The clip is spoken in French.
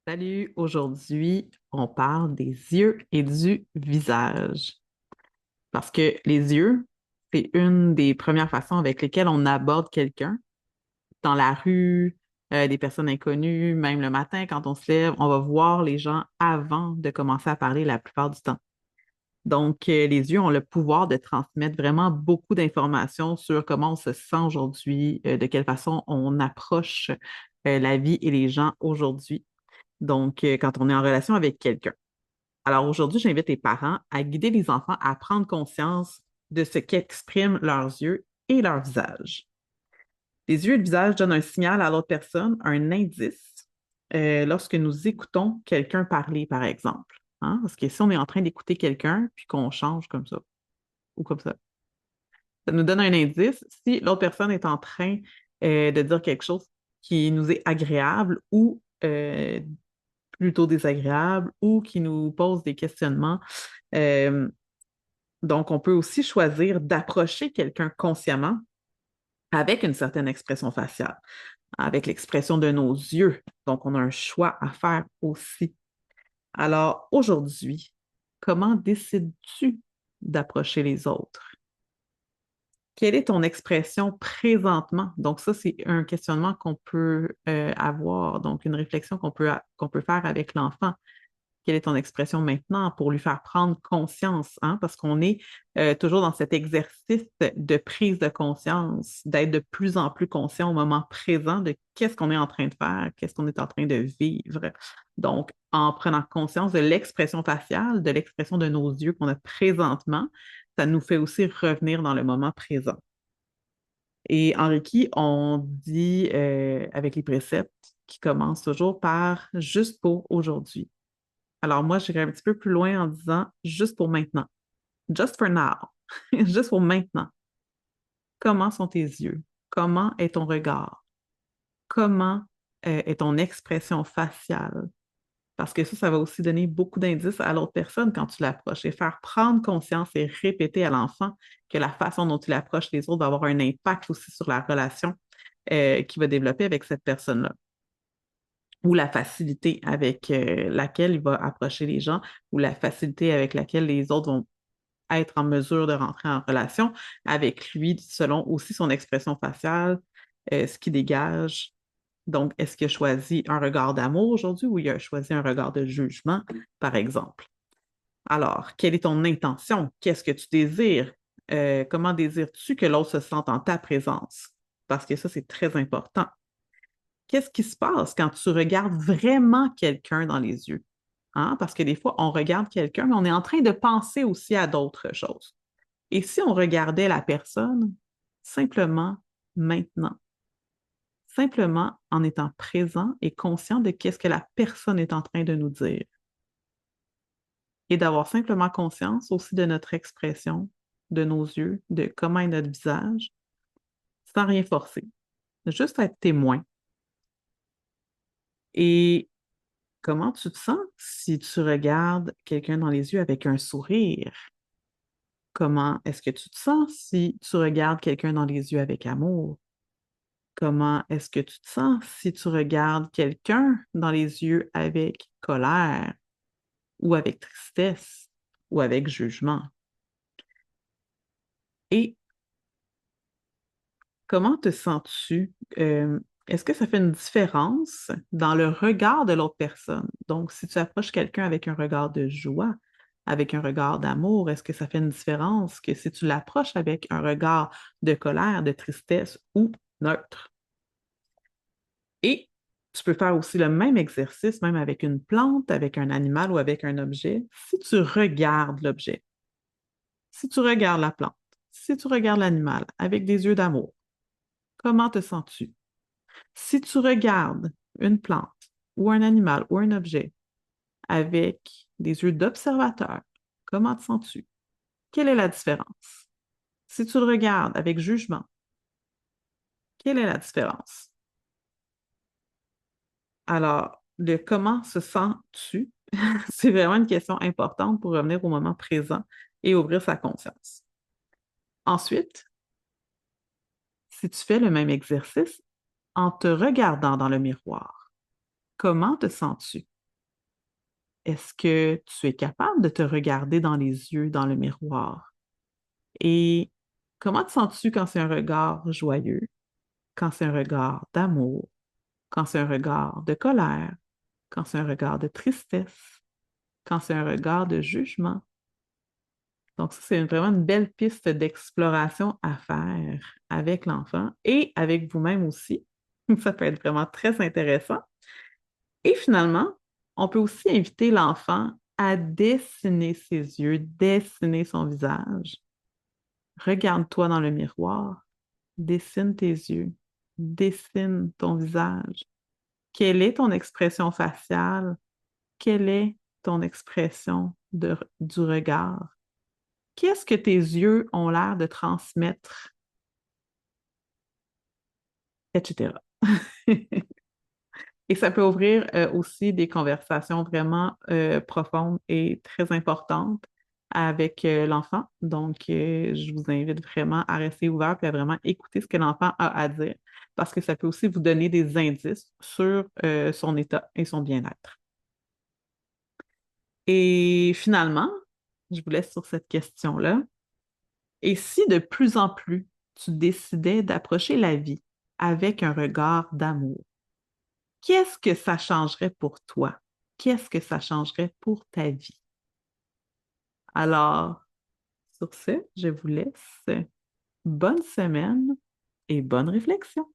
Salut, aujourd'hui, on parle des yeux et du visage. Parce que les yeux, c'est une des premières façons avec lesquelles on aborde quelqu'un. Dans la rue, des personnes inconnues, même le matin, quand on se lève, on va voir les gens avant de commencer à parler la plupart du temps. Donc, les yeux ont le pouvoir de transmettre vraiment beaucoup d'informations sur comment on se sent aujourd'hui, de quelle façon on approche la vie et les gens aujourd'hui. Donc, quand on est en relation avec quelqu'un. Alors aujourd'hui, j'invite les parents à guider les enfants à prendre conscience de ce qu'expriment leurs yeux et leur visage. Les yeux et le visage donnent un signal à l'autre personne, un indice, lorsque nous écoutons quelqu'un parler, par exemple. Hein? Parce que si on est en train d'écouter quelqu'un, puis qu'on change comme ça, ou comme ça nous donne un indice si l'autre personne est en train de dire quelque chose qui nous est agréable ou plutôt désagréable ou qui nous pose des questionnements. Euh, donc, on peut aussi choisir d'approcher quelqu'un consciemment avec une certaine expression faciale, avec l'expression de nos yeux. Donc, on a un choix à faire aussi. Alors, aujourd'hui, comment décides-tu d'approcher les autres? Quelle est ton expression présentement? Donc, ça, c'est un questionnement qu'on peut avoir, donc une réflexion qu'on peut faire avec l'enfant. Quelle est ton expression maintenant pour lui faire prendre conscience, hein? Parce qu'on est toujours dans cet exercice de prise de conscience, d'être de plus en plus conscient au moment présent de qu'est-ce qu'on est en train de faire, qu'est-ce qu'on est en train de vivre. Donc, en prenant conscience de l'expression faciale, de l'expression de nos yeux qu'on a présentement, ça nous fait aussi revenir dans le moment présent. Et en Reiki, on dit avec les préceptes qui commencent toujours par juste pour aujourd'hui. Alors moi, j'irais un petit peu plus loin en disant juste pour maintenant. Just for now. Juste pour maintenant. Comment sont tes yeux? Comment est ton regard? Comment est ton expression faciale? Parce que ça va aussi donner beaucoup d'indices à l'autre personne quand tu l'approches et faire prendre conscience et répéter à l'enfant que la façon dont tu l'approches les autres va avoir un impact aussi sur la relation qu'il va développer avec cette personne-là ou la facilité avec laquelle il va approcher les gens ou la facilité avec laquelle les autres vont être en mesure de rentrer en relation avec lui selon aussi son expression faciale, ce qu'il dégage. Donc, est-ce qu'il a choisi un regard d'amour aujourd'hui ou il a choisi un regard de jugement, par exemple? Alors, quelle est ton intention? Qu'est-ce que tu désires? Comment désires-tu que l'autre se sente en ta présence? Parce que ça, c'est très important. Qu'est-ce qui se passe quand tu regardes vraiment quelqu'un dans les yeux? Hein? Parce que des fois, on regarde quelqu'un, mais on est en train de penser aussi à d'autres choses. Et si on regardait la personne simplement maintenant, simplement en étant présent et conscient de qu'est-ce que la personne est en train de nous dire et d'avoir simplement conscience aussi de notre expression, de nos yeux, de comment est notre visage, sans rien forcer, juste être témoin. Et comment tu te sens si tu regardes quelqu'un dans les yeux avec un sourire? Comment est-ce que tu te sens si tu regardes quelqu'un dans les yeux avec amour? Comment est-ce que tu te sens si tu regardes quelqu'un dans les yeux avec colère ou avec tristesse ou avec jugement? Et comment te sens-tu? Est-ce que ça fait une différence dans le regard de l'autre personne? Donc, si tu approches quelqu'un avec un regard de joie, avec un regard d'amour, est-ce que ça fait une différence que si tu l'approches avec un regard de colère, de tristesse ou neutre? Et tu peux faire aussi le même exercice, même avec une plante, avec un animal ou avec un objet, si tu regardes l'objet, si tu regardes la plante, si tu regardes l'animal avec des yeux d'amour, comment te sens-tu? Si tu regardes une plante ou un animal ou un objet avec des yeux d'observateur, comment te sens-tu? Quelle est la différence? Si tu le regardes avec jugement, quelle est la différence? Alors, le comment se sens-tu? C'est vraiment une question importante pour revenir au moment présent et ouvrir sa conscience. Ensuite, si tu fais le même exercice en te regardant dans le miroir, comment te sens-tu? Est-ce que tu es capable de te regarder dans les yeux, dans le miroir? Et comment te sens-tu quand c'est un regard joyeux, quand c'est un regard d'amour, quand c'est un regard de colère, quand c'est un regard de tristesse, quand c'est un regard de jugement? Donc, ça, c'est vraiment une belle piste d'exploration à faire avec l'enfant et avec vous-même aussi. Ça peut être vraiment très intéressant. Et finalement, on peut aussi inviter l'enfant à dessiner ses yeux, dessiner son visage. Regarde-toi dans le miroir, dessine tes yeux, dessine ton visage. Quelle est ton expression faciale? Quelle est ton expression du regard? Qu'est-ce que tes yeux ont l'air de transmettre, etc. Et ça peut ouvrir aussi des conversations vraiment profondes et très importantes avec l'enfant. Donc, je vous invite vraiment à rester ouvert et à vraiment écouter ce que l'enfant a à dire parce que ça peut aussi vous donner des indices sur son état et son bien-être. Et finalement, je vous laisse sur cette question-là. Et si de plus en plus tu décidais d'approcher la vie avec un regard d'amour, qu'est-ce que ça changerait pour toi? Qu'est-ce que ça changerait pour ta vie? Alors, sur ce, je vous laisse. Bonne semaine et bonne réflexion.